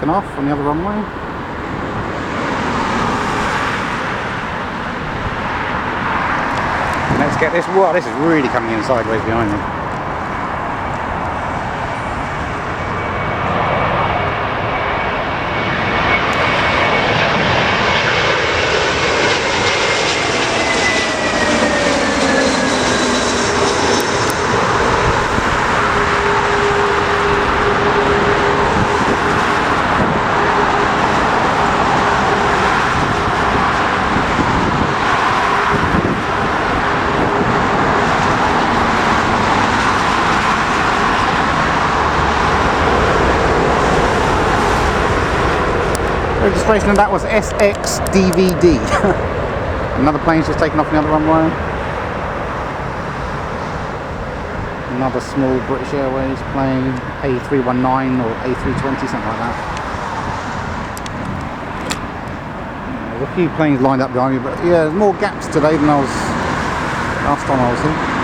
taken off on the other runway. Let's get this. Wow, this is really coming in sideways behind me. Registration of that was SXDVD. Another plane's just taken off the other runway. Another small British Airways plane, A319 or A320, something like that. There's a few planes lined up behind me, but yeah, there's more gaps today than I was last time I was here.